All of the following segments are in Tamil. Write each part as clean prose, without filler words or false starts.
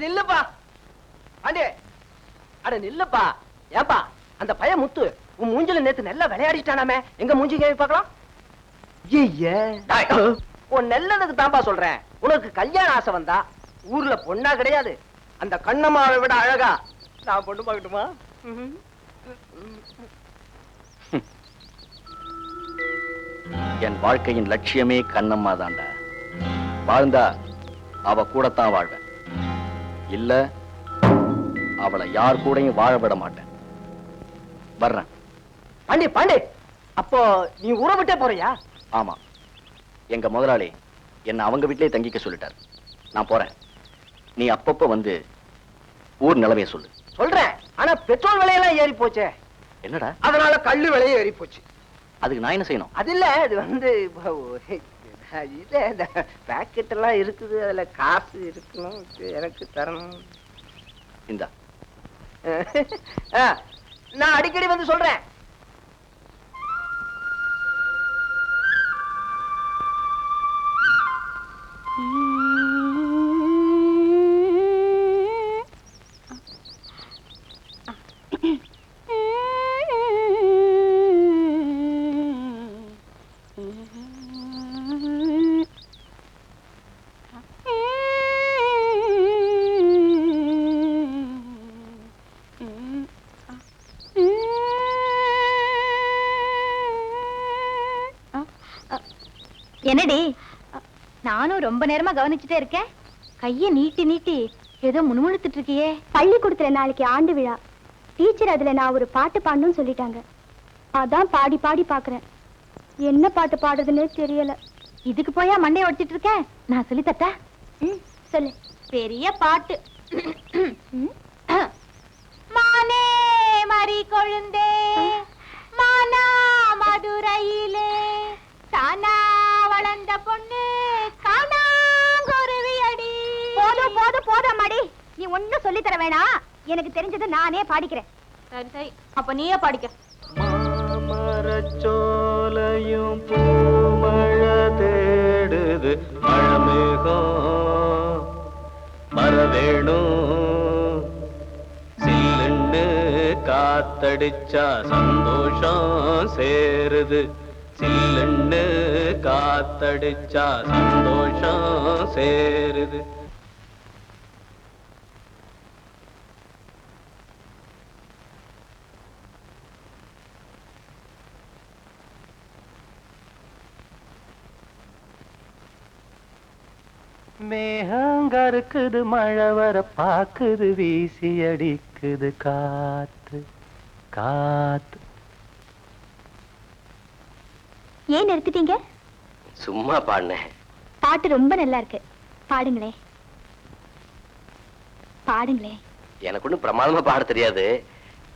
நில்லுப்பா பாண்டே, அட நில்லுப்பா. ஏப்பா அந்த பையன் முத்து உன் மூஞ்சில நேத்து நல்லா விளையாடிட்டானாமே, எங்க மூஞ்சி கேவி பார்க்கலாம். உன் நல்லதுக்கு தான்ப்பா சொல்றேன். உனக்கு கல்யாண ஆசை வந்தா ஊர்ல பொண்ணா கிடையாது, அந்த கண்ணம்மாவை விட அழகா நான் பொண்ணு பார்க்கட்டுமா? என் வாழ்க்கையின் லட்சியமே கண்ணம்மா தாண்டா. வாழ்ந்தா அவ கூடத்தான் வாழ்வேன், இல்ல அவளை யார் கூடயும் வாழ விட மாட்டேன். வர்றேன். பாண்டி பாண்டி, அப்போ நீ ஊரை விட்டே போறியா? ஆமா, எங்க முதலாளி என்ன அவங்க வீட்டிலே தங்கிக்க சொல்லிட்டார். நான் போறேன். நீ அப்பப்ப வந்து ஊர் நிலவைய சொல்லு. சொல்றேன், ஆனா பெட்ரோல் விலையெல்லாம் ஏறி போச்சே. என்னடா? அதனால கல்லு விலையே ஏறி போச்சு. அதுக்கு நான் என்ன செய்யணும்? அது இல்ல, அது வந்து இல்ல, இந்த பேக்கெட் எல்லாம் இருக்குது, அதுல காசு இருக்கணும், எனக்கு தரணும். இந்தா. நான் அடிக்கடி வந்து சொல்றேன். என்னடி, நானும் ரொம்ப நேரமா கவனிச்சுட்டே இருக்கேன். கைய நீட்டி நீட்டி ஏதோ முணுமுணுத்துட்டு இருக்கியே. பள்ளிக்கூடத்துல நாளைக்கு ஆண்டு விழா. டீச்சர் அதுல நான் ஒரு பாட்டு பாடணும்னு சொல்லிட்டாங்க. அதான் பாடி பாடி பாக்குறேன். என்ன பாட்டு பாடுறதுன்னே தெரியல. இதுக்கு போயா மண்டைய ஒடிச்சிட்டு இருக்க? நான் சொல்லி தட்டா? சொல்லு. பெரிய பாட்டு. மானே மறி கொழுந்தே மானா மதுரையிலே தானா வளர்ந்த பொண்ணு காணாங்குருவி அடி. போதும் போதும் போதும் மாடி, நீ ஒன்னும் சொல்லி தர வேணாம். எனக்கு தெரிஞ்சது நானே பாடிக்கிறேன். சரி சரி, அப்ப நீயே பாடிக்க. மாமரச்சோலையும் பூமழை தேடுது, மழமேகம் வரவேணும். சில்லுன்னு காத்தடிச்சா சந்தோஷம் சேருது, சில்லுன்னு காத்தடிச்சா சந்தோஷம் சேருது. மேகங்கருக்குது, மழை வர பாக்குது, வீசி அடிக்குது காத்து காத்து. ஏன் நிறுத்திட்டீங்க? சும்மா பாடுனேன். பாட்டு ரொம்ப நல்லா இருக்கு, பாடுங்களே பாடுங்களே. எனக்கு ஒன்றும் பிரமாதமா பாட தெரியாது.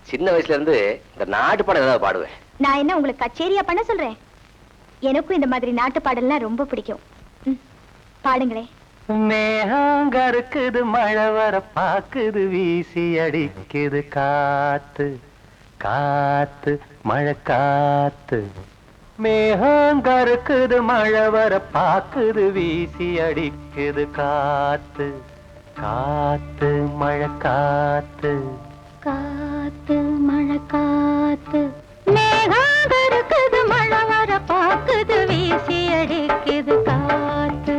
சின்ன வயசுல இருந்து இந்த நாட்டு பாடம் ஏதாவது பாடுவேன். நான் என்ன உங்களுக்கு கச்சேரியா பண்ண சொல்றேன்? எனக்கும் இந்த மாதிரி நாட்டு பாடல்லாம் ரொம்ப பிடிக்கும். பாடுங்களே. மேகங்கருக்குது, மழை வர பாக்குது, வீசி அடிக்குது காத்து காத்து மழை காத்து. மேகங்கருக்குது, மழை வர பாக்குது, வீசி அடிக்குது காத்து காத்து மழை காத்து காத்து மழை காத்து. மேகங்கருக்குது, மழை வர பாக்குது, வீசி அடிக்குது காத்து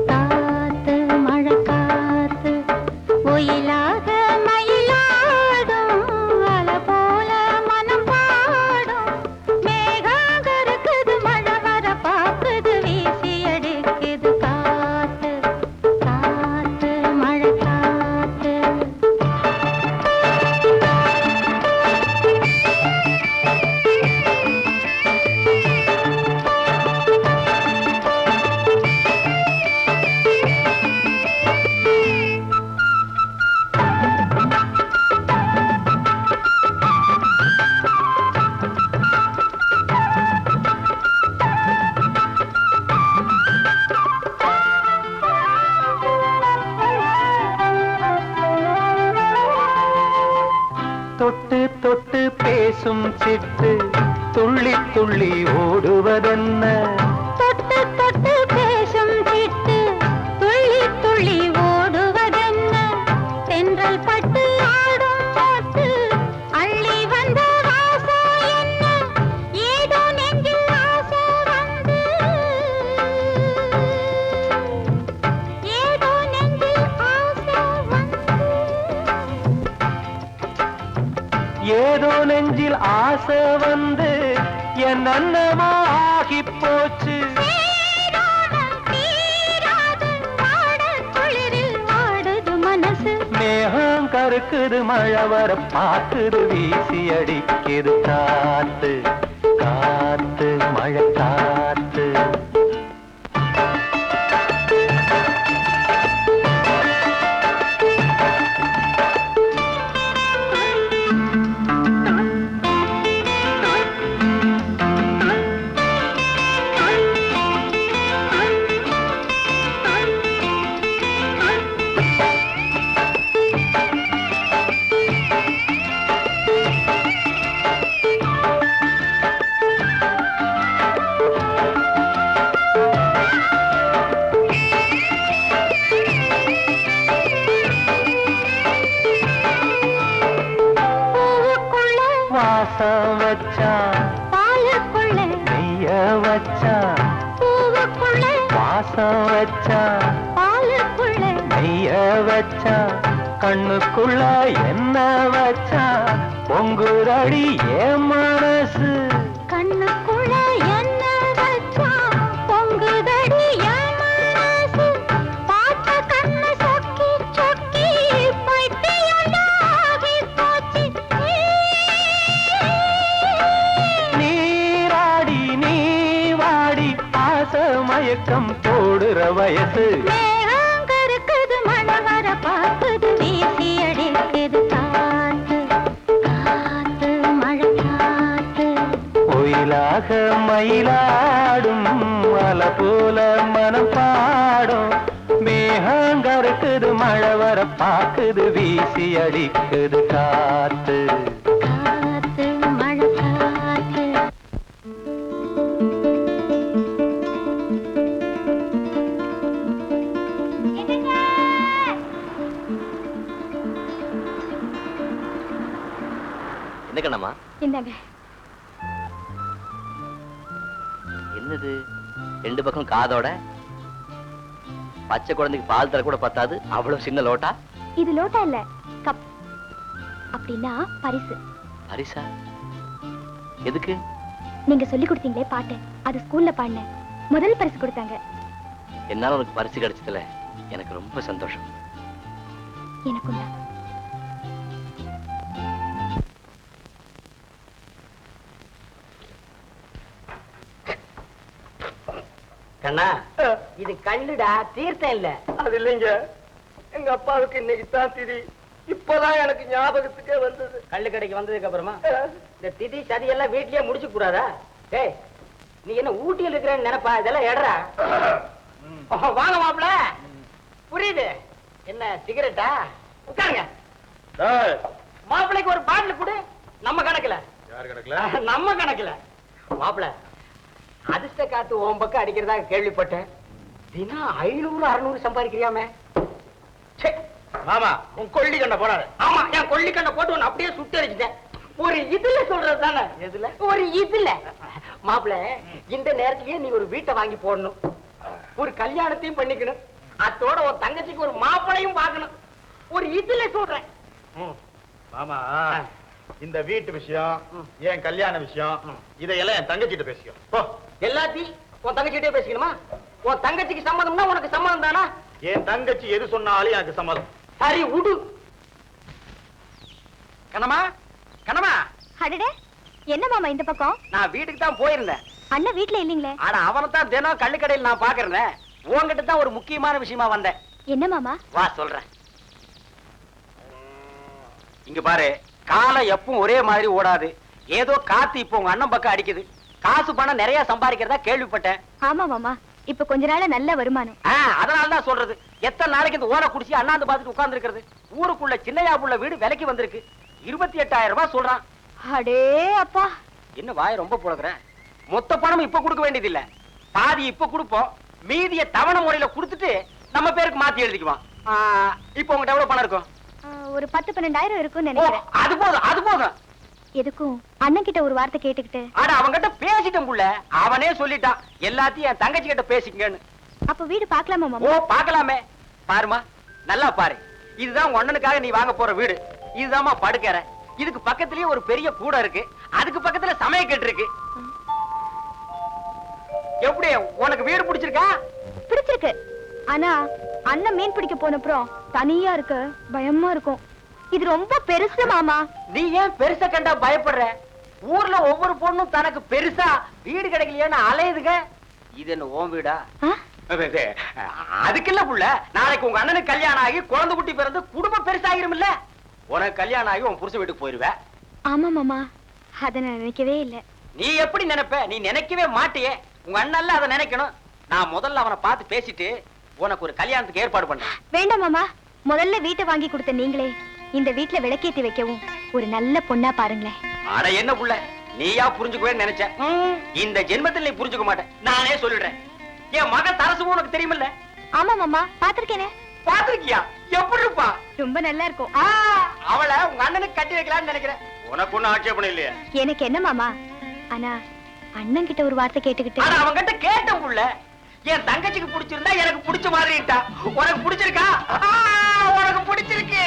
காத்து மழை காத்து. ஒயிலாக மயிலாடும் அலை போல மனம் பாடும். மேகங்கருக்குது, மழை வர பாக்குது, வீசி அடிக்குது காத்து காத்து மழை காத்து. தொட்டு தொட்டு பேசும் சிட்டு துள்ளி துள்ளி ஓடுவதென்ன? தொட்டு தொட்டு பேசும் சிட்டு துள்ளி துள்ளி ஓடுவதென்ன? ஏதோ நெஞ்சில் ஆசை வந்து என்னென்னமோ ஆகி போச்சு. மேகம் கருக்குது மழை வர பாக்குது வீசி அடிக்குது காத்து காத்து மழை காத்து. வாசம் வச்சான் பாலுக்குள்ள நெய்ய வச்சான் பூவுக்குள்ள வாசம் வச்சான் பாலுக்குள்ள நெய்ய வச்சான் கண்ணுக்குள்ள என்ன வச்சான் பொங்குரடி என் மனசு. கண்ணுக்குள்ள என்ன வச்சான் பொங்குதடி என் மனசு. பார்த்த கண்ணு சொக்கி சொக்கி பைத்தியமாகி போச்சு. நீராடி நீ வாடி ஆசை மயக்கம் போடுற வயசு. கருக்குது மழை வர பார்க்குது வீசி அடிக்குது காத்து காத்து மழை காத்து. ஒயிலாக மயிலாடும் அலை போல மனம் பாடும். மேகம் கருக்குது மழை வர பார்க்குது வீசி அடிக்குது காத்து காத்து மழை காத்து. என்ன கண்ணம்மா? இந்தாங்க. என்னது ரெண்டு பக்கம் காதோட? பச்சை குழந்தைக்கு பால் தர கூட பத்தாது அவ்வளவு சின்ன லோட்டா. இது லோட்டா இல்ல, கப். அப்படின்னா பரிசு. பரிசா? எதுக்கு? நீங்க சொல்லி கொடுத்தீங்களே பாட்டு, அது ஸ்கூல்ல பாடினேன். முதல் பரிசு கொடுத்தாங்க. என்னால உனக்கு பரிசு கிடைச்சதுல எனக்கு ரொம்ப சந்தோஷம். எனக்கும் தான். கண்ணா, இது கல்லுடா, தீர்த்தம் இல்ல. அது இல்லைங்க, எங்க அப்பாவுக்கு இன்னைக்கு தான் திதி. இப்பதான் எனக்கு ஞாபகத்துக்கே வந்தது. கல்லு கடைக்கு வந்ததுக்கு அப்புறமா இந்த திதி சதி எல்லாம் வீட்லயே முடிச்சு கூடாதா? ஏய், நீ என்ன ஊட்டியில் இருக்கிறேன்னு நினைப்பா? இதெல்லாம் எடுறா. வாங்க மாப்பிள. புரியுது. என்ன சிகரெட்டா? உட்காருங்க. மாப்பிளைக்கு ஒரு பாட்டில் கொடு. நம்ம கணக்குல. யார் கணக்குல? நம்ம கணக்குல. மாப்பிள, அதிர்ஷ்ட காத்து உன் பக்கம் அடிக்கிறதா கேள்விப்பட்டேன். தினம் 500 600 சம்பாதிக்கிறியாமே. மாமா, உன் கொள்ளி கண்ணை போடாது. ஆமா, என் கொள்ளி கண்ணை போட்டு உன்னை அப்படியே சுட்டு அடிச்சுட்டேன். ஒரு இதுல சொல்றது தானே. எதுல? ஒரு இதுல. மாப்பிள, இந்த நேரத்திலேயே நீ ஒரு வீட்டை வாங்கி போடணும், ஒரு கல்யாணத்தையும் பண்ணிக்கணும், அதோட ஒரு தங்கச்சிக்கு ஒரு மாப்பிளையும் பார்க்கணும். ஒரு இதுல சொல்றேன். மாமா, இந்த வீட்டு விஷயம், என் கல்யாண விஷயம், இதையெல்லாம் என் தங்கச்சிட்ட பேசிக்கோ. எல்லாத்தையும் உன் தங்கச்சிட்டே பேசிக்கணுமா? உன் தங்கச்சிக்கு சம்மதம்னா உனக்கு சம்மதம் தானா? என் தங்கச்சி எது சொன்னாலும் எனக்கு சம்மதம். சரி, உடு. கண்ணம்மா, கண்ணம்மா. அடடே, என்ன மாமா இந்த பக்கம்? நான் வீட்டுக்கு தான் போயிருந்தேன். அண்ணன் வீட்ல இல்லீங்களே? ஆனா அவனை தான் தினம் கள்ளுக்கடையில் நான் பாக்குறேன். உன்கிட்ட தான் ஒரு முக்கியமான விஷயமா வந்தேன். என்ன மாமா? வா சொல்றேன். இங்க பாரு, காலம் எப்பவும் ஒரே மாதிரி ஓடாது. ஏதோ காத்து இப்ப உங்க அண்ணன் பக்கம் அடிக்குது. காசு பணம் நிறைய சம்பாதிக்கிறதா கேள்விப்பட்டேன். ஆமா மாமா, இப்ப கொஞ்ச நாள நல்ல வருமானம். அதனாலதான் சொல்றது. எத்தனை நாளைக்கு இந்த ஓலை குடிச்சு அண்ணாந்து பாத்துட்டு உட்கார்ந்து இருக்கிறது? ஊருக்குள்ள சின்னையா புள்ள வீடு விலைக்கு வந்திருக்கு. 28,000 ரூபாய் சொல்றான். அடே அப்பா, என்ன வாய் ரொம்ப புழக்கிற? மொத்த பணம் இப்ப கொடுக்க வேண்டியது இல்ல, பாதி இப்ப கொடுப்போம், மீதிய தவணை முறையில கொடுத்துட்டு நம்ம பேருக்கு மாத்தி எழுதிக்குவான். இப்ப உங்ககிட்ட எவ்வளவு பணம் இருக்கும்? ஒரு 10-12 இருக்கும்னு நினைக்கிறேன். அது போதும், அது போதும். எதுக்கும் அண்ணன் கிட்ட ஒரு வார்த்தை கேட்டுக்கிட்டு. ஆனா அவன்கிட்ட பேசிட்டேன் புள்ள. அவனே சொல்லிட்டான் எல்லாத்தையும் என் தங்கச்சி கிட்ட பேசிக்கங்கன்னு. அப்ப வீடு பாக்கலாமா மாமா? ஓ, பாக்கலாமே. பாருமா, நல்லா பாரு. இதுதான் உங்க அண்ணனுக்காக நீ வாங்க போற வீடு. இதுதாம்மா படுக்கற. இதுக்கு பக்கத்துலயே ஒரு பெரிய கூடை இருக்கு, அதுக்கு பக்கத்துல சமையக்கட்டு இருக்கு. எப்படி உனக்கு வீடு பிடிச்சிருக்கா? பிடிச்சிருக்கு. ஆனா அண்ணன் மீன் பிடிக்க போனப்புறம் தனியா இருக்க பயமா இருக்கும். இது ரொம்ப பெருசு மாமா. நீ ஏன் பெருசா கண்டா பயப்படுற? ஊர்ல ஒவ்வொரு பொண்ணும் தனக்கு பெருசா வீடு கிடைக்கலையான்னு அலையுதுங்க. இது என்ன ஓம் வீடா? அதுக்கு இல்ல புள்ள, நாளைக்கு உங்க அண்ணனுக்கு கல்யாணம் ஆகி குழந்தை குட்டி பிறந்து குடும்பம் பெருசாகிரும் இல்ல. உனக்கு கல்யாணம் ஆகி உன் புருஷன் வீட்டுக்கு போயிருவ. ஆமா மாமா, அத நான் நினைக்கவே இல்ல. நீ எப்படி நினைப்ப? நீ நினைக்கவே மாட்டியே. உங்க அண்ணன்ல அதை நினைக்கணும். நான் முதல்ல அவனை பார்த்து பேசிட்டு உனக்கு ஒரு கல்யாணத்துக்கு ஏற்பாடு பண்றேன். வேண்டாம் மாமா, முதல்ல வீட்டை வாங்கி கொடுத்த நீங்களே இந்த வீட்டுல விளக்கேத்தி வைக்கவும் ஒரு நல்ல பொண்ணா பாருங்களேன். அட என்ன புள்ள, நீயா புரிஞ்சுக்கவே நினைச்ச? இந்த ஜென்மத்தில் நீ புரிஞ்சுக்க மாட்டேன், நானே சொல்லிடுறேன். என் மகன் தரசு உனக்கு தெரியுமில்ல? ஆமா மாமா, பாத்திருக்கேனே. பாத்திருக்கியா? எப்படி இருப்பா? ரொம்ப நல்லா இருக்கும். அவளை உங்க அண்ணனுக்கு கட்டி வைக்கலாம்னு நினைக்கிறேன். உனக்கு ஒண்ணும் ஆட்சேபணம் இல்லையா? எனக்கு என்ன மாமா, ஆனா அண்ணன் கிட்ட ஒரு வார்த்தை கேட்டுக்கிட்டு. ஆனா அவங்க கிட்ட கேட்ட புள்ள, என் தங்கச்சிக்கு பிடிச்சிருந்தா எனக்கு பிடிச்ச மாதிரி இருக்கா. உனக்கு பிடிச்சிருக்கா? உனக்கு பிடிச்சிருக்கு.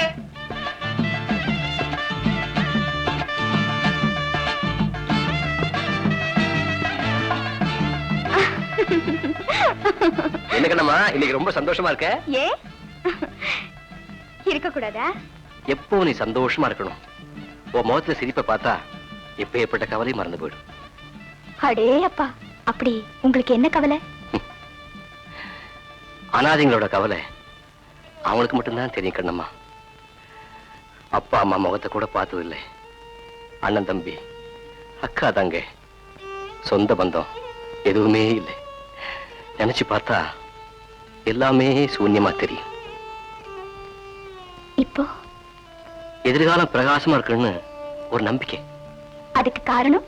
என்ன கண்ணம்மா, இன்னைக்கு ரொம்ப சந்தோஷமா இருக்க? ஏ இருக்க கூடாதா? எப்போ நீ சந்தோஷமா இருக்கணும். உன் முகத்துல சிரிப்பை பார்த்தா எப்ப ஏற்பட்ட கவலையும் மறந்து போயிடும். அடே அப்பா, அப்படி உங்களுக்கு என்ன கவலை? அனாதைங்களோட கவலை அவங்களுக்கு மட்டும்தான் தெரியும் கண்ணம்மா. அப்பா அம்மா முகத்தை கூட பார்த்ததில்லை. அண்ணன் தம்பி அக்கா தங்க சொந்த பந்தம் எதுவுமே இல்லை. நினைச்சு பார்த்தா எல்லாமே சூன்யமா தெரியும். இப்போ எதிர்காலம் பிரகாசமா இருக்குன்னு ஒரு நம்பிக்கை. அதுக்கு காரணம்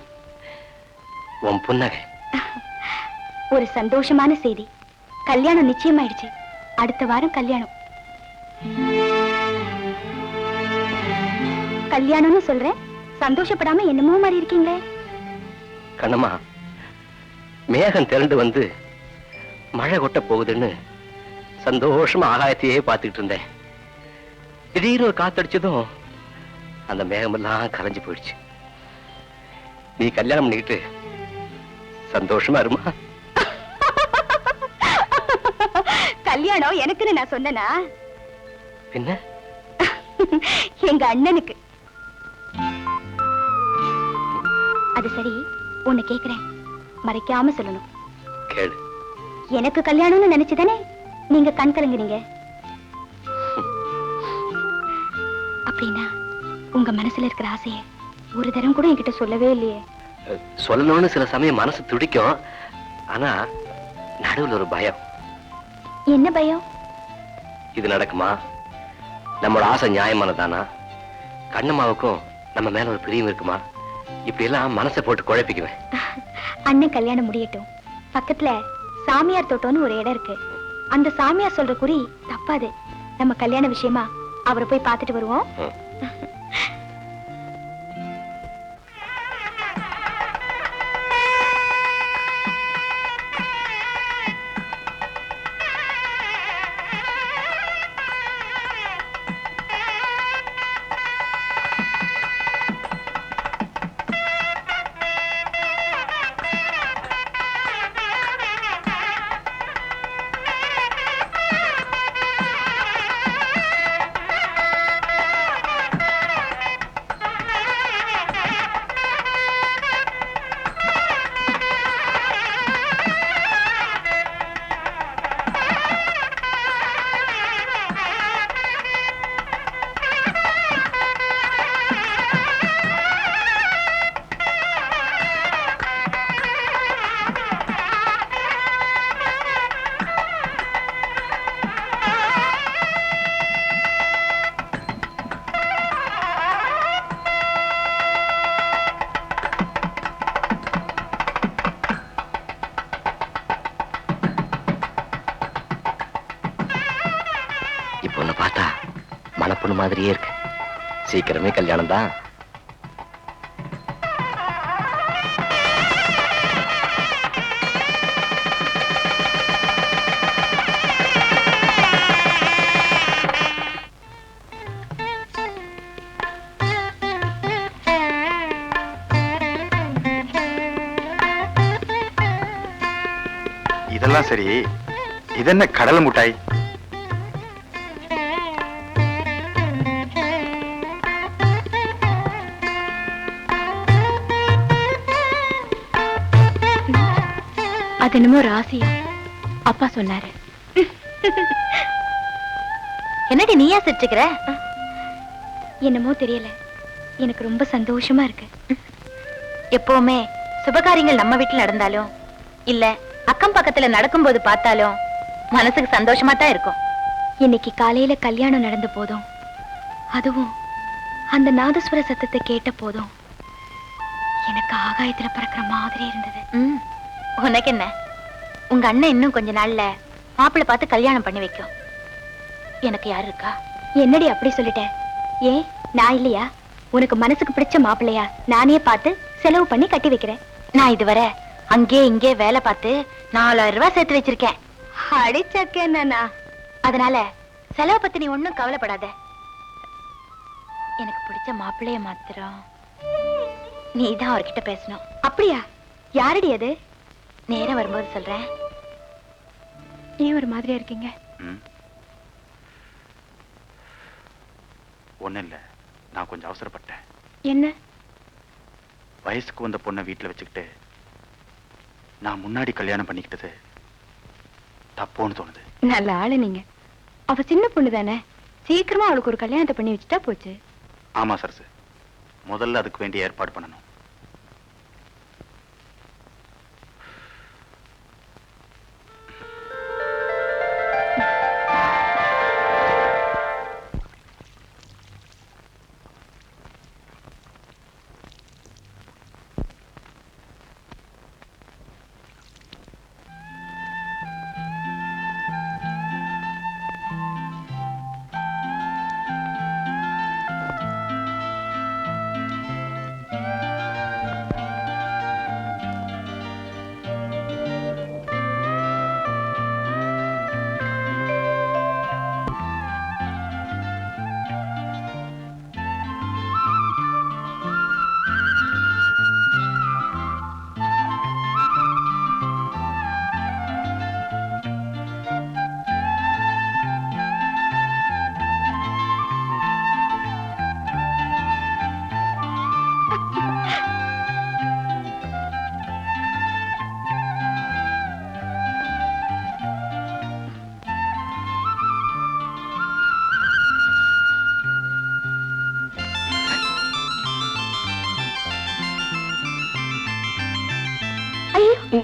உன் புன்னகை. ஒரு சந்தோஷமான செய்தி. கல்யாணம் நிச்சயமாயிடுச்சு. அடுத்த வாரம் கல்யாணம். கல்யாணம்னு சொல்றேன், சந்தோஷப்படாம என்னமோ மாதிரி இருக்கீங்களே. கண்ணம்மா, மேகம் திரண்டு வந்து மழை கொட்ட போகுதுன்னு சந்தோஷமா ஆகாயத்தையே பார்த்துக்கிட்டு இருந்தேன். திடீர்னு ஒரு காத்தடிச்சதும் அந்த மேகமெல்லாம் கரைஞ்சு போயிடுச்சு. நீ கல்யாணம் பண்ணிக்கிட்டு சந்தோஷமா இருமா. கல்யாணம் எனக்குன்னு நான் சொன்னனா? பின்ன எங்க அண்ணனுக்கு. அது சரி, உன்னை கேக்குறேன், மறைக்காம சொல்லணும். கேளு. எனக்கு கல்யாணம்னு நினைச்சுதானே நீங்க கண் கலங்குறீங்க? அப்படின்னா உங்க மனசுல இருக்கிற ஆசைய ஒரு தரம் கூட என்கிட்ட சொல்லவே இல்லையே. சொல்லணும்னு சில சமயம் மனசு துடிக்கும். ஆனா நடுவில் ஒரு பயம். என்ன பயம்? இது நடக்குமா? நம்மளோட ஆசை நியாயமானதானா? கண்ணம்மாவுக்கும் நம்ம மேல ஒரு பிரியம் இருக்குமா? இப்படி எல்லாம் மனசை போட்டு குழப்பிக்குவேன். அண்ணன் கல்யாணம் முடியட்டும். பக்கத்துல சாமியார் தோட்டம்னு ஒரு இடம் இருக்கு. அந்த சாமியார் சொல்ற குறி தப்பாது. நம்ம கல்யாண விஷயமா அவரை போய் பார்த்துட்டு வருவோம். பொண்ணு பார்த்தா மணப்பொண்ணு மாதிரியே இருக்கு. சீக்கிரமே கல்யாணம் தான். அதெல்லாம் சரி, இது என்ன கடலை முட்டாய்? அது என்னமோ ராசியா அப்பா சொன்னாரு. என்னடி நீயா சிரிச்சுக்கிற? என்னமோ தெரியல, எனக்கு ரொம்ப சந்தோஷமா இருக்கு. எப்பவுமே சுபகாரியங்கள் நம்ம வீட்டுல நடந்தாலும் இல்ல அக்கம் பக்கத்துல நடக்கும்போது பார்த்தாலும் மனசுக்கு சந்தோஷமா தான் இருக்கும். இன்னைக்கு காலையில கல்யாணம் நடந்த போதும், அதுவும் அந்த நாதஸ்வர சத்தத்தை கேட்ட போதும் எனக்கு ஆகாயத்துல பறக்கிற மாதிரி இருந்தது. உனக்கு என்ன, உங்க அண்ணன் இன்னும் கொஞ்ச நாள்ல மாப்பிள்ளை பார்த்து கல்யாணம் பண்ணி வைக்கும். எனக்கு யாரு இருக்கா? என்னடி அப்படி சொல்லிட்ட? ஏன் நான் இல்லையா? உனக்கு மனசுக்கு பிடிச்ச மாப்பிள்ளையா நானே பார்த்து செலவு பண்ணி கட்டி வைக்கிறேன். நான் இதுவரை அங்கே இங்கே வேலை பார்த்து 4000 ரூபாய் சேர்த்து வச்சிருக்கேன். அடிச்சக்கேன்னா அதனால செலவு பத்தி நீ ஒண்ணும் கவலைப்படாத. எனக்கு பிடிச்ச மாப்பிள்ளைய மாத்திரம் நீதான் அவர்கிட்ட பேசணும். அப்படியா? யாரடி அது? நேரம் வரும்போது சொல்றேன். ஏன் ஒரு மாதிரியா இருக்கீங்க? ஒண்ணு இல்ல, நான் கொஞ்சம் அவசரப்பட்டேன். என்ன? வயசுக்கு வந்த பொண்ணை வீட்டுல வச்சுக்கிட்டு நான் முன்னாடி கல்யாணம் பண்ணிக்கிட்டது தப்போன்னு தோணுது. நல்ல ஆளு நீங்க. அவ சின்ன பொண்ணு தானே, சீக்கிரமா அவளுக்கு ஒரு கல்யாணத்தை பண்ணி வச்சுட்டா போச்சு. ஆமா சரசு, முதல்ல அதுக்கு வேண்டிய ஏற்பாடு பண்ணணும்.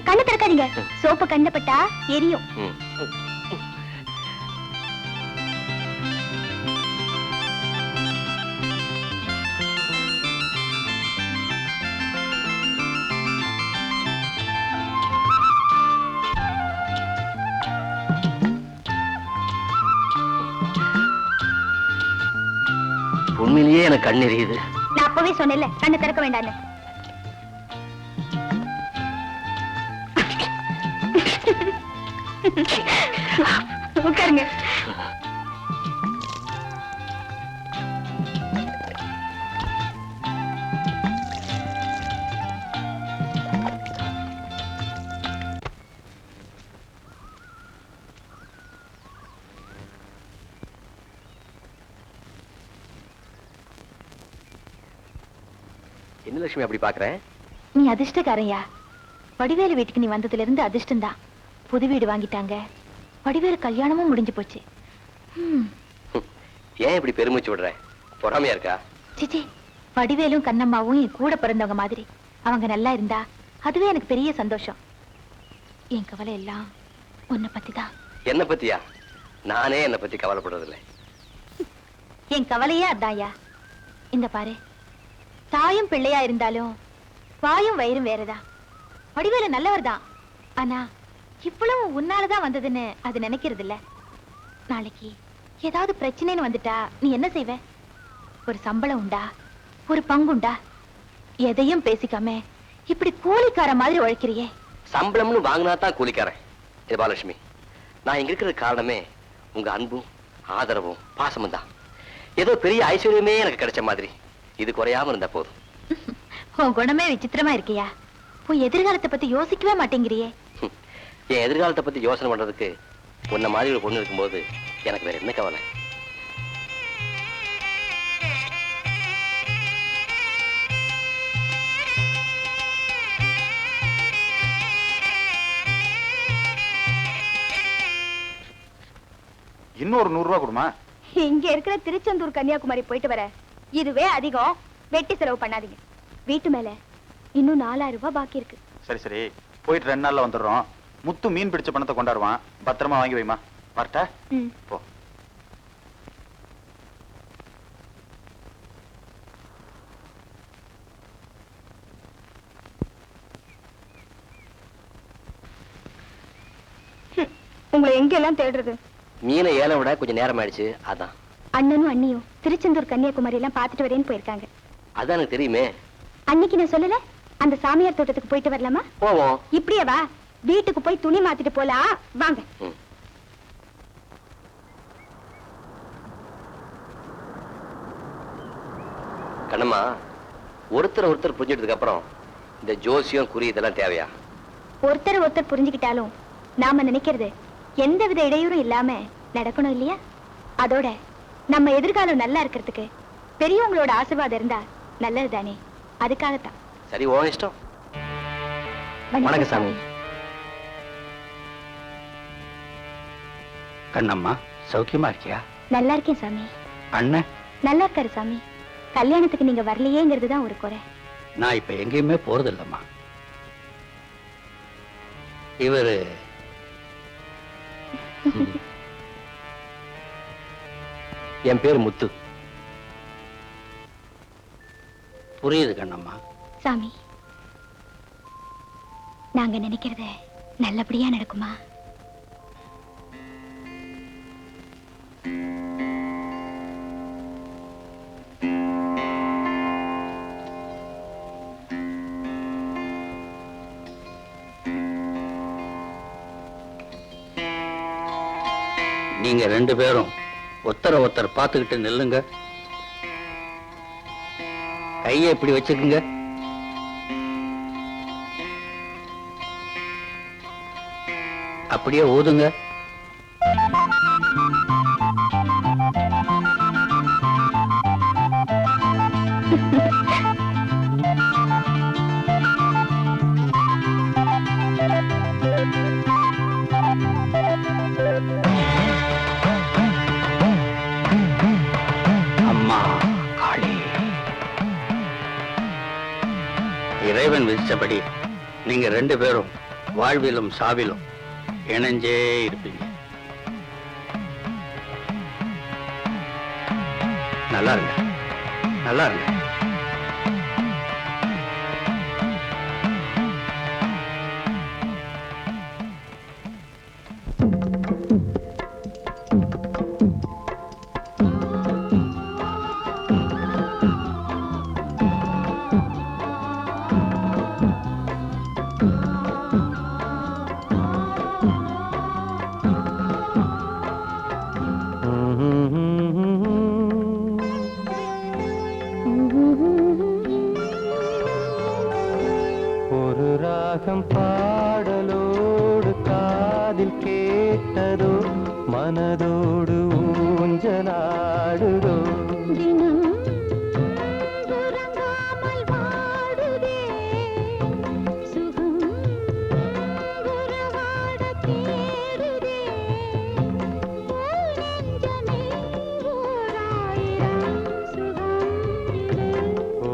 கண்ணு திறக்காதீங்க, சோப்பு கண்ணு பட்டா எரியும். உண்மையிலேயே எனக்கு கண் எரியுது. நான் அப்பவே சொன்னேன்ல கண்ணு திறக்க வேண்டான்னு. உட்காருங்க. என்ன லட்சுமி அப்படி பாக்குறேன்? நீ அதிர்ஷ்டக்காரையா. வடிவேலு வீட்டுக்கு நீ வந்ததுல இருந்து அதிர்ஷ்டம்தான். புது வீடு வாங்கிட்டாங்க, வடிவேலு கல்யாணமும் முடிஞ்சு போச்சு. ஏன் இப்படி பெருமிச்சு விடுற? பொறாமையா இருக்கா? சிச்சி, வடிவேலும் கண்ணம்மாவும் என் கூட பிறந்தவங்க மாதிரி. அவங்க நல்லா இருந்தா அதுவே எனக்கு பெரிய சந்தோஷம். என் கவலை எல்லாம் உன்னை பத்திதான். என்ன பத்தியா? நானே என்ன பத்தி கவலைப்படுறதில்லை. என் கவலையே அதான்யா. இந்த பாரு, தாயும் பிள்ளையா இருந்தாலும் வாயும் வயிறும் வேறதா. வடிவேலு நல்லவர் தான், ஆனா இவ்வளவு உன்னாலதான் வந்ததுன்னு அது நினைக்கிறது இல்ல. நாளைக்கு ஏதாவது பிரச்சனைன்னு வந்துட்டா நீ என்ன செய்வ? ஒரு சம்பளம் உண்டா, ஒரு பங்குண்டா? எதையும் பேசிக்காம இப்படி கூலிக்கார மாதிரி உழைக்கிறியே. சம்பளம்னு வாங்கினா தான் கூலிக்காரன். இது பாலட்சுமி, நான் இங்க இருக்கிற காரணமே உங்க அன்பும் ஆதரவும் பாசமும் தான். ஏதோ பெரிய ஐஸ்வர்யமே எனக்கு கிடைச்ச மாதிரி. இது குறையாம இருந்தா போதும். உன் குணமே விசித்திரமா இருக்கியா. உன் எதிர்காலத்தை பத்தி யோசிக்கவே மாட்டேங்கிறியே. என் எதிர்காலத்தை பத்தி யோசனை பண்றதுக்கு உன்ன மாதிரி ஒரு பொண்ணு இருக்கும்போது எனக்கு வேற என்ன கவலை? இன்னொரு 100 ரூபா கொடுமா. இங்க இருக்கிற திருச்செந்தூர் கன்னியாகுமரி போயிட்டு வர இதுவே அதிகம். வெட்டி செலவு பண்ணாதீங்க. வீட்டு மேல இன்னும் 4000 ரூபாய் பாக்கி இருக்கு. சரி சரி, போயிட்டு 2 நாள்ல வந்துடுறோம். முத்து மீன் பிடிச்ச பணத்தை கொண்டாடுவான், பத்திரமா வாங்கி வைமா. வரட்டா? போ. உங்களை எங்க எல்லாம் தேடுறது? மீனை ஏலம் விட கொஞ்சம் நேரம் ஆயிடுச்சு, அதான். அண்ணனும் அண்ணியும் திருச்செந்தூர் கன்னியாகுமரி எல்லாம் பாத்துட்டு வரேன்னு போயிருக்காங்க. அதான் எனக்கு தெரியுமே. அன்னைக்கு நான் சொல்லல, அந்த சாமியார் தோட்டத்துக்கு போயிட்டு வரலாமா? போவோம். இப்படியே வா, வீட்டுக்கு போய் துணி மாத்திட்டு போலாம். வாங்க. கண்ணம்மா, ஒருத்தர் புரிஞ்சிட்டதுக்கு அப்புறம் இந்த ஜோசியம் குறி இதெல்லாம் தேவையா? ஒருத்தர் புரிஞ்சுக்கிட்டாலும் நாம நினைக்கிறது எந்தவித இடையூறும் இல்லாம நடக்கணும் இல்லையா? அதோட நம்ம எதிர்காலம் நல்லா இருக்கிறதுக்கு பெரியவங்களோட ஆசீர்வாதம் இருந்தா நல்லது தானே? அதுக்காகத்தான். சரி, ஓ இஷ்டம். வணக்கம் சாமி. கண்ணம்மா, சௌக்கியமா இருக்கியா? நல்லா இருக்கேன் சாமி. அண்ணன் நல்லா இருக்காரு சாமி. கல்யாணத்துக்கு நீங்க வரலையேங்கிறது தான் ஒரு குறை. நான் இப்ப எங்கேயுமே போறது இல்லம்மா. இவரு என் பேர் முத்து. புரியுது கண்ணம்மா. சாமி, நாங்க நினைக்கிறத நல்லபடியா நடக்குமா? நீங்க 2 பேரும் ஒருத்தர் பார்த்துக்கிட்டு நில்லுங்க. கையை இப்படி வச்சுக்குங்க. அப்படியே ஊதுங்க. அம்மா காளி, இறைவன் விதிச்சபடி நீங்க 2 பேரும் வாழ்விலும் சாவிலும் இணைஞ்சே இருப்பீங்க. நல்லா இருங்க, நல்லா இருங்க. ஒரு ராகம் பாடலோடு காதில் கேட்டதோ, மனதோடு ஊஞ்சலாடுதோ.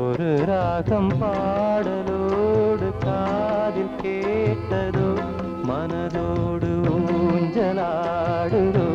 ஒரு ராகம் பாடலோடு காதில் கேட்டதோ, மனதோடு ஊஞ்சலாடுதோ.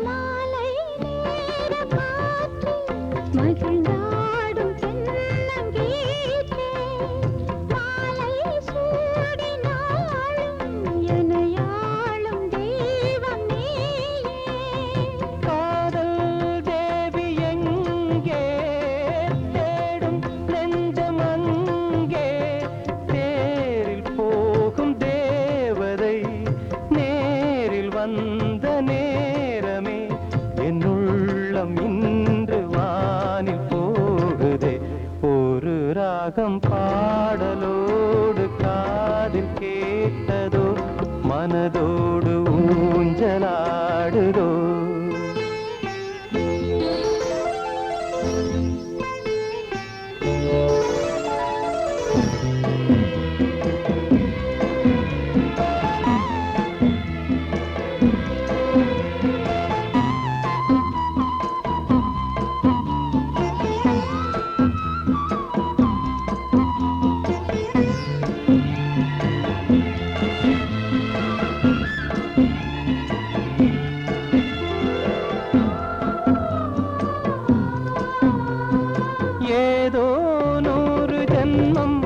மாலை நேர நேரில் வந்த நேரமே என் உள்ளம் இன்று வானில் போகுதே. ஒரு ராகம் பாடலோடு காதில் கேட்டதோ மனதோடு ஊஞ்சலாடுதோ. ஏதோ 100 ஜென்மம்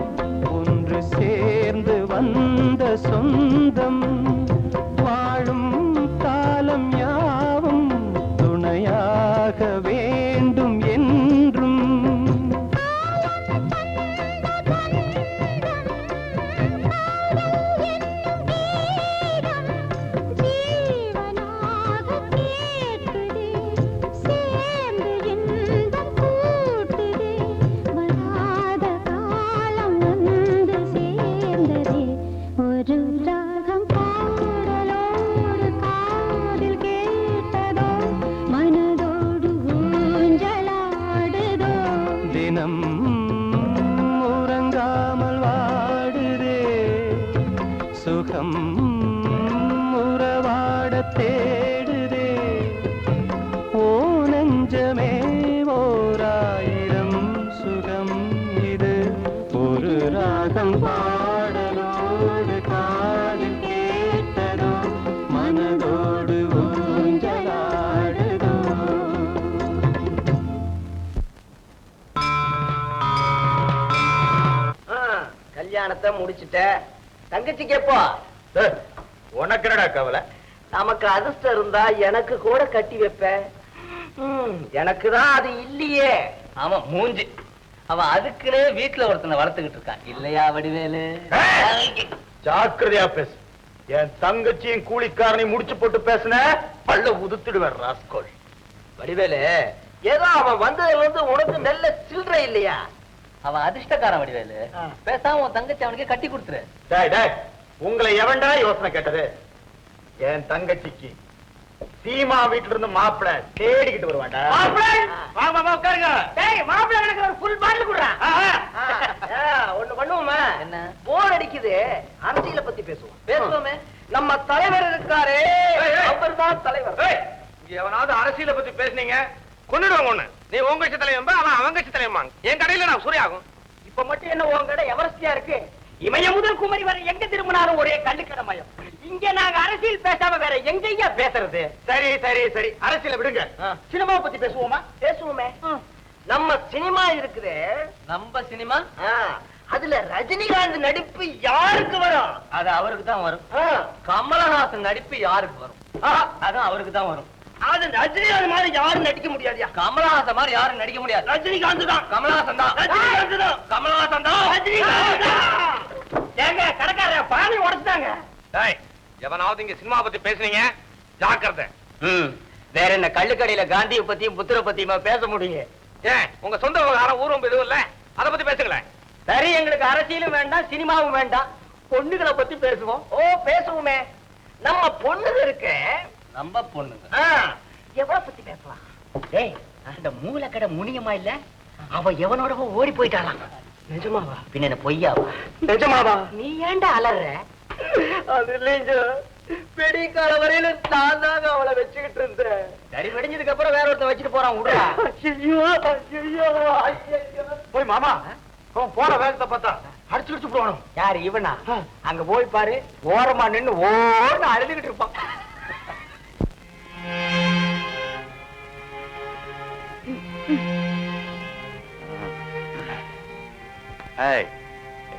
ஒன்று சேர்ந்து வந்த சொந்தம், வாழும் காலம் யாவும் துணையாக வேண்டும் என்றும். தினம் உறங்காமல் வாடுதே சுகம் உறவாட தேடுதே. ஓ நெஞ்சமே ஓராயிரம் சுகம் இது. ஒரு ராகம் பாடலோடு காதில் கேட்டதோ மனதோடு ஊஞ்சலாடுதோ. கல்யாணத்தை முடிச்சிட்ட, தங்கச்சி கேப்போ. உனக்கு என்னடா கவலை? நமக்கு அதிர்ஷ்டம் இருந்தா எனக்கு கூட கட்டி வைப்ப. எனக்கு தான் அது இல்லையே. ஆமா மூஞ்சி. அவன் அதுக்குன்னே வீட்டுல ஒருத்தனை வளர்த்துக்கிட்டு இருக்கான் இல்லையா வடிவேலு? ஜாக்கிரதையா பேசு. என் தங்கச்சியும் கூலிக்காரனையும் முடிச்சு போட்டு பேசுன பல்ல உதுத்துடுவேன் ராஸ்கோல். வடிவேலு, ஏதோ அவன் வந்ததுல இருந்து உனக்கு நல்ல சில்லறை இல்லையா? அவன் அதிர்ஷ்டக்காரன் வடிவேலு. பேசாம உன் தங்கச்சி அவனுக்கு கட்டி கொடுத்துரு. டேய் டேய், உங்களை எவன்டா யோசனை கேட்டது? என் தங்கச்சிக்கு சீமா வீட்டுல இருந்து மாப்பிள தேடிக்கிட்டு வருவான்டா. ஒண்ணு பண்ணுவோமா? என்ன? போர் அடிக்குது, அரசியலை பத்தி பேசுவோம். பேசுவோமே. நம்ம தலைவர் இருக்காரே, அவர்தான் தலைவர். எவனாவது அரசியலை பத்தி பேசுனீங்க கொன்னுடுவாங்க. ஒண்ணு நீ உங்க கட்சி தலைவன், அவன் அவங்க கட்சி தலைவன். என் கடையில நான் சூரியாகும். இப்ப மட்டும் என்ன உன் கடை எவரஸ்டியா இருக்கு? இமய முதல் குமரி வரை எங்க திரும்பினாலும் ஒரே கள்ளுக்கடை மயம். இங்க நாங்க அரசியல் பேசாம வேற எங்கயா பேசுறது? சரி சரி சரி, அரசியலை விடுங்க. சினிமாவை பத்தி பேசுவோமா? பேசுவோமே. நம்ம சினிமா இருக்குது. நம்ம சினிமா அதுல ரஜினிகாந்த் நடிப்பு யாருக்கு வரும்? அது அவருக்கு தான் வரும். கமலஹாசன் நடிப்பு யாருக்கு வரும்? அதான் அவருக்கு தான் வரும். அது ரஜினிகாந்த் மாதிரி யாரும் நடிக்க முடியாதியா? கமலஹாசன் மாதிரி யாரும் நடிக்க முடியாது. ரஜினிகாந்த் தான். கமலஹாசன் தான். ரஜினிகாந்த் தான். கமலஹாசன் தான். ரஜினிகாந்த் தான். ஏங்க கடைக்கார பானை உடைச்சிட்டாங்க. எவனாவது இங்க சினிமா பத்தி பேசுனீங்க ஜாக்கிரதை. வேற என்ன கள்ளுக்கடையில காந்தியை பத்தியும் புத்திர பத்தியுமா பேச முடியும்? ஏன் உங்க சொந்த விவகாரம் ஊரும் எதுவும் இல்ல, அத பத்தி பேசுங்களேன். சரி, எங்களுக்கு அரசியலும் வேண்டாம், சினிமாவும் வேண்டாம், பொண்ணுகளை பத்தி பேசுவோம். ஓ பேசுவோமே. நம்ம பொண்ணுங்க இருக்கு. நம்ம பொண்ணுங்க எவ்வளவு பத்தி பேசலாம்? ஏய், அந்த மூலக்கடை முனியமா இல்ல, அவ எவனோட ஓடி போயிட்டாளாம். நிஜமாவா? பின்ன என்ன பொய்யாவா? நிஜமாவா? நீ ஏன்டா அலற? அது இல்லைங்க, பெரிய கால வரையில நான் தாங்க அவளை வச்சுக்கிட்டு இருந்தேன். சரி, வெடிஞ்சதுக்கு அப்புறம் வேற ஒருத்தன் வச்சுட்டு போறான். விடுறா. போய் மாமா, அவன் போற வேகத்தை பார்த்தா அடிச்சு அடிச்சு போவானு. யாரு இவனா? அங்க போய் பாரு, ஓரமா நின்னு ஓன்னு அழுதுகிட்டு இருப்பான்.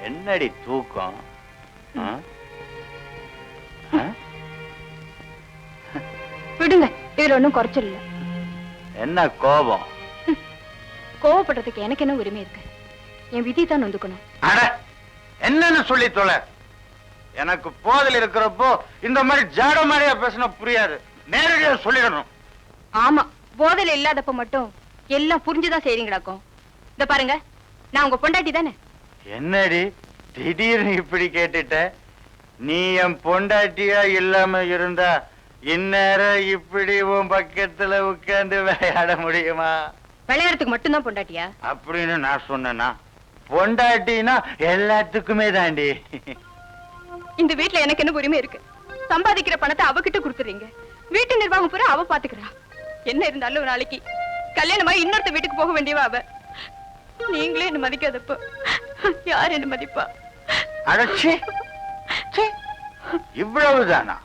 என்னடி தூக்கம்? விடுங்க, இதுல ஒண்ணும் குறைச்சல் இல்ல. என்ன கோபம்? கோவப்படுறதுக்கு எனக்கு என்ன உரிமை இருக்கு? என் விதி தான் நொந்துக்கணும். அட, என்னன்னு சொல்லி தொலை. எனக்கு போதில் இருக்கிறப்போ இந்த மாதிரி ஜாட மாதிரியா பேசினா புரியாது. நேரடியா சொல்லிடணும். ஆமா, போதையில இல்லாதப்ப மட்டும் எல்லாம் புரிஞ்சுதான் செய்றீங்களாக்கும். இத பாருங்க, நான் உங்க பொண்டாட்டி தானே. என்னடி திடீர்னு இப்படி கேட்டுட்ட? நீ என் பொண்டாட்டியா இல்லாம இருந்தா இந்நேரம் இப்படி உன் பக்கத்துல உட்கார்ந்து விளையாட முடியுமா? விளையாடுறதுக்கு மட்டும்தான் பொண்டாட்டியா? அப்படின்னு நான் சொன்னேன்னா? பொண்டாட்டினா எல்லாத்துக்குமே தாண்டி. இந்த வீட்டுல எனக்கு என்ன உரிமை இருக்கு? சம்பாதிக்கிற பணத்தை அவகிட்ட கொடுத்துறீங்க. வீட்டு நிர்வாகம் பூரா அவ பாத்துக்கிறா. என்ன இருந்தாலும் நாளைக்கு கல்யாணமா இன்னொருத்த வீட்டுக்கு போக வேண்டியவா அவ. நீங்களே என்ன மதிக்காதப்ப யார் என்ன மதிப்பா? அடச்சி, இவ்வளவுதானா?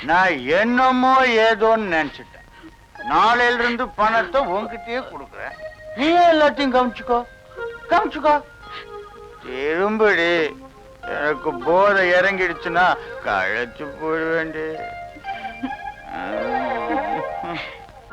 நான் என்னமோ ஏதோன்னு நினைச்சிட்டேன். நாளையில இருந்து பணத்தை உன்கிட்டயே கொடுக்குறேன். நீ எல்லாத்தையும் கவனிச்சுக்கோ. திரும்படி எனக்கு போதை இறங்கிடுச்சுன்னா கழைச்சு போயிட வேண்டிய